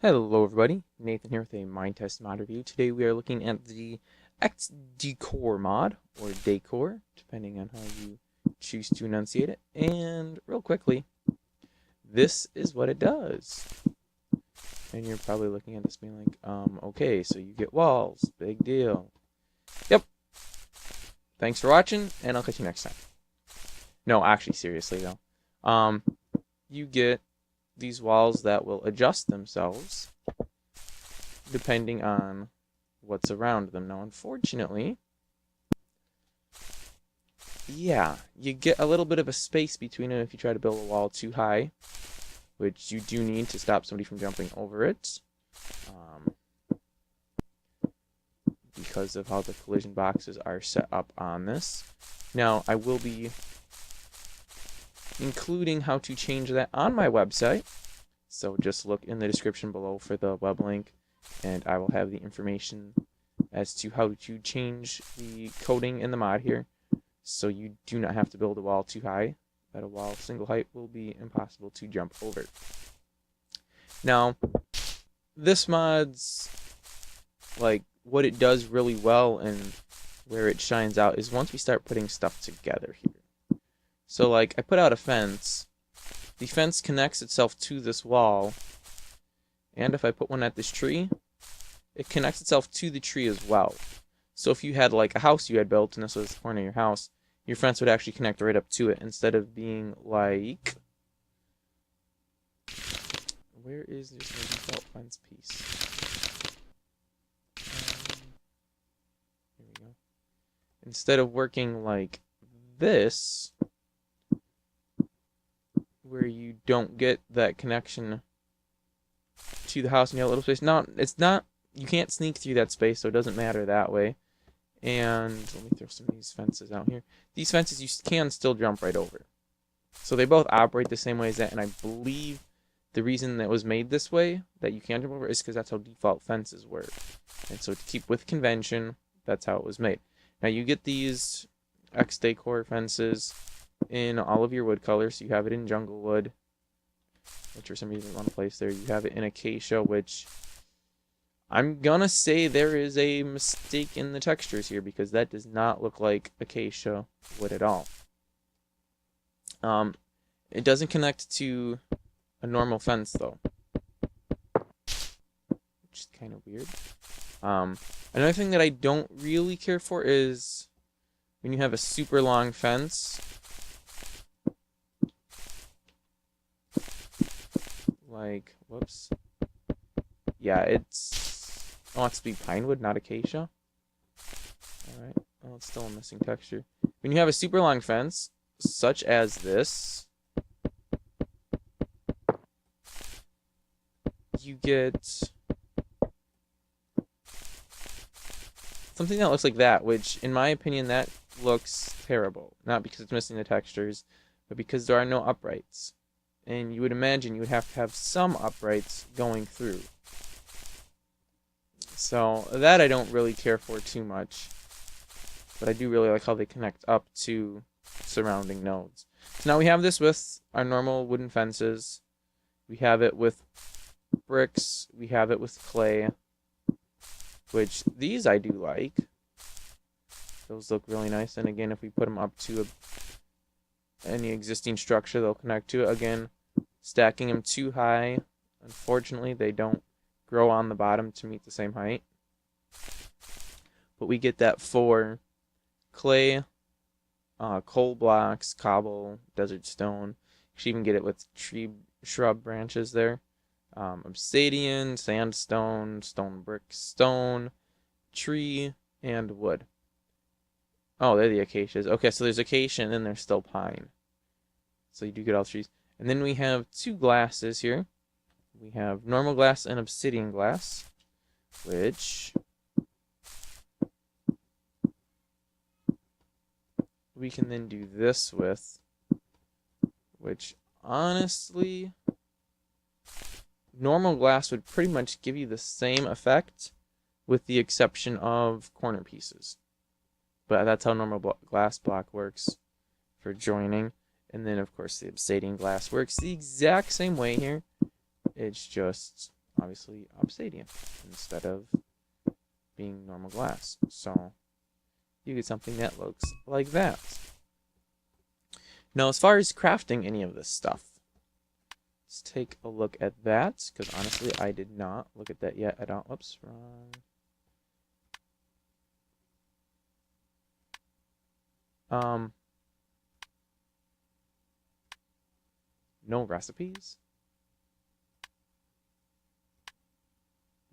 Hello everybody, Nathan here with a Minetest Mod review. Today we are looking at the xconnected mod, or decor, depending on how you choose to enunciate it. And real quickly, this is what it does. And you're probably looking at this being like, okay, so you get walls, big deal. Yep. Thanks for watching, and I'll catch you next time. No, actually, seriously though. You get these walls that will adjust themselves depending on what's around them. Now, unfortunately, yeah, you get a little bit of a space between them if you try to build a wall too high, which you do need to stop somebody from jumping over it, because of how the collision boxes are set up on this. Now, I will be including how to change that on my website, so just look in the description below for the web link, and I will have the information as to how to change the coding in the mod here, so you do not have to build a wall too high. That a wall single height will be impossible to jump over. Now, this mod's, like, what it does really well and where it shines out is once we start putting stuff together here. So, like, I put out a fence. The fence connects itself to this wall, and if I put one at this tree, it connects itself to the tree as well. So if you had, like, a house you had built, and this was the corner of your house, your fence would actually connect right up to it, instead of being like... Where is this default fence piece? Here we go. Instead of working like this, where you don't get that connection to the house and you have a little space. Now, it's not, you can't sneak through that space, so it doesn't matter that way. And let me throw some of these fences out here. These fences you can still jump right over. So they both operate the same way as that, and I believe the reason that it was made this way, that you can jump over, is because that's how default fences work. And so to keep with convention, that's how it was made. Now you get these X decor fences in all of your wood colors. You have it in jungle wood, which for some reason you want to place there. You have it in acacia, which I'm gonna say there is a mistake in the textures here, because that does not look like acacia wood at all. It doesn't connect to a normal fence though, which is kind of weird. Another thing that I don't really care for is when you have a super long fence. Like, whoops. Yeah, it wants to be pine wood, not acacia. Alright, well, it's still a missing texture. When you have a super long fence, such as this, you get something that looks like that, which, in my opinion, that looks terrible. Not because it's missing the textures, but because there are no uprights. And you would imagine you would have to have some uprights going through. So that I don't really care for too much. But I do really like how they connect up to surrounding nodes. So now we have this with our normal wooden fences. We have it with bricks. We have it with clay. Which these I do like. Those look really nice. And again, if we put them up to any existing structure, they'll connect to it. Again, stacking them too high, unfortunately, they don't grow on the bottom to meet the same height. But we get that for clay, coal blocks, cobble, desert stone. You should even get it with tree shrub branches there. Obsidian, sandstone, stone brick, stone, tree, and wood. Oh, they're the acacias. Okay, so there's acacia and then there's still pine. So you do get all trees. And then we have two glasses here. We have normal glass and obsidian glass, which we can then do this with, which honestly, normal glass would pretty much give you the same effect with the exception of corner pieces. But that's how normal glass block works for joining. And then, of course, the obsidian glass works the exact same way here. It's just obviously obsidian instead of being normal glass. So you get something that looks like that. Now, as far as crafting any of this stuff, let's take a look at that, because honestly, I did not look at that yet at all. Oops, wrong. No recipes?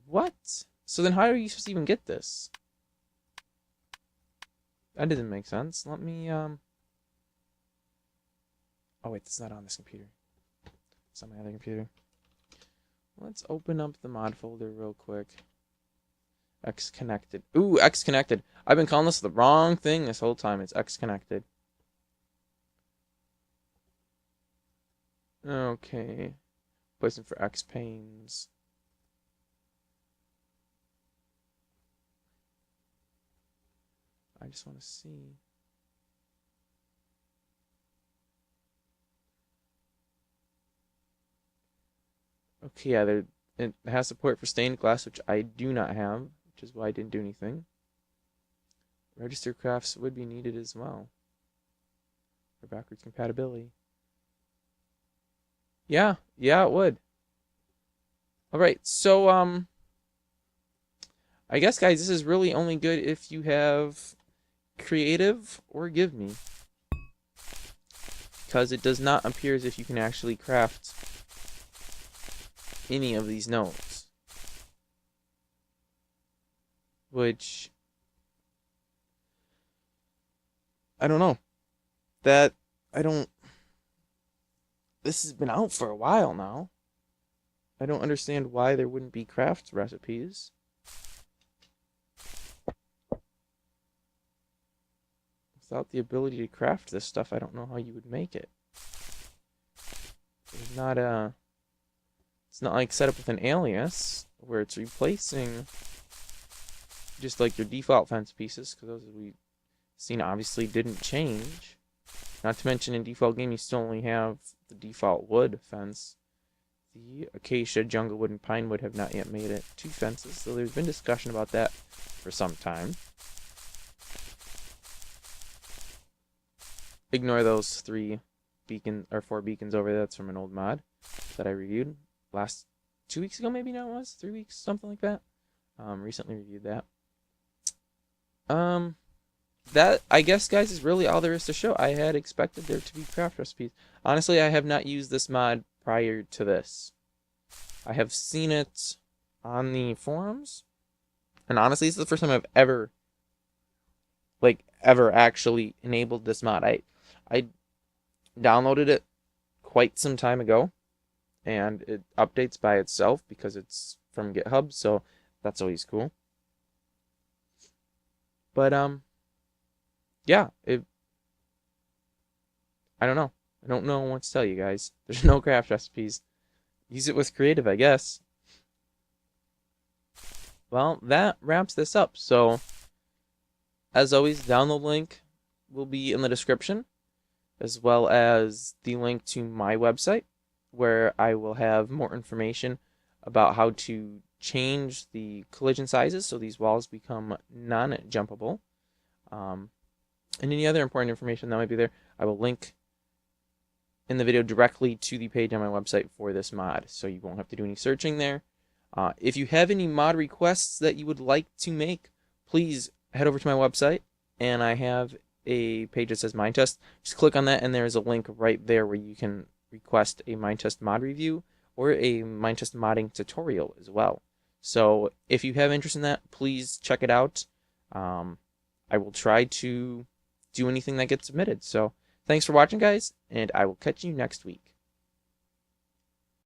What? So then how are you supposed to even get this? That didn't make sense. Let me, Oh wait, it's not on this computer. It's on my other computer. Let's open up the mod folder real quick. Xconnected. Ooh, xconnected. I've been calling this the wrong thing this whole time. It's xconnected. Okay. Placing for X panes. I just want to see. Okay, yeah, it has support for stained glass, which I do not have, which is why I didn't do anything. Register crafts would be needed as well for backwards compatibility. Yeah, it would. All right, so I guess guys, this is really only good if you have creative or give me, because it does not appear as if you can actually craft any of these nodes, which I don't know. This has been out for a while now. I don't understand why there wouldn't be craft recipes. Without the ability to craft this stuff, I don't know how you would make it. It's not like set up with an alias where it's replacing just like your default fence pieces, because those we've seen obviously didn't change. Not to mention in default game you still only have the default wood fence. The acacia, jungle wood, and pine wood have not yet made it 2 fences, so there's been discussion about that for some time. Ignore those 4 beacons over there. That's from an old mod that I reviewed last 2 weeks ago, maybe now it was 3 weeks, something like that. Recently reviewed that. That, I guess, guys, is really all there is to show. I had expected there to be craft recipes. Honestly, I have not used this mod prior to this. I have seen it on the forums, and honestly, this is the first time I've ever actually enabled this mod. I downloaded it quite some time ago, and it updates by itself because it's from GitHub, so that's always cool. But yeah, I don't know. I don't know what to tell you guys. There's no craft recipes. Use it with creative, I guess. Well, that wraps this up. So, as always, download link will be in the description, as well as the link to my website, where I will have more information about how to change the collision sizes so these walls become non-jumpable. And any other important information that might be there, I will link in the video directly to the page on my website for this mod, so you won't have to do any searching there. If you have any mod requests that you would like to make, please head over to my website, and I have a page that says Minetest. Just click on that, and there is a link right there where you can request a Minetest mod review or a Minetest modding tutorial as well. So if you have interest in that, please check it out. I will try to do anything that gets submitted. So thanks for watching, guys, and I will catch you next week.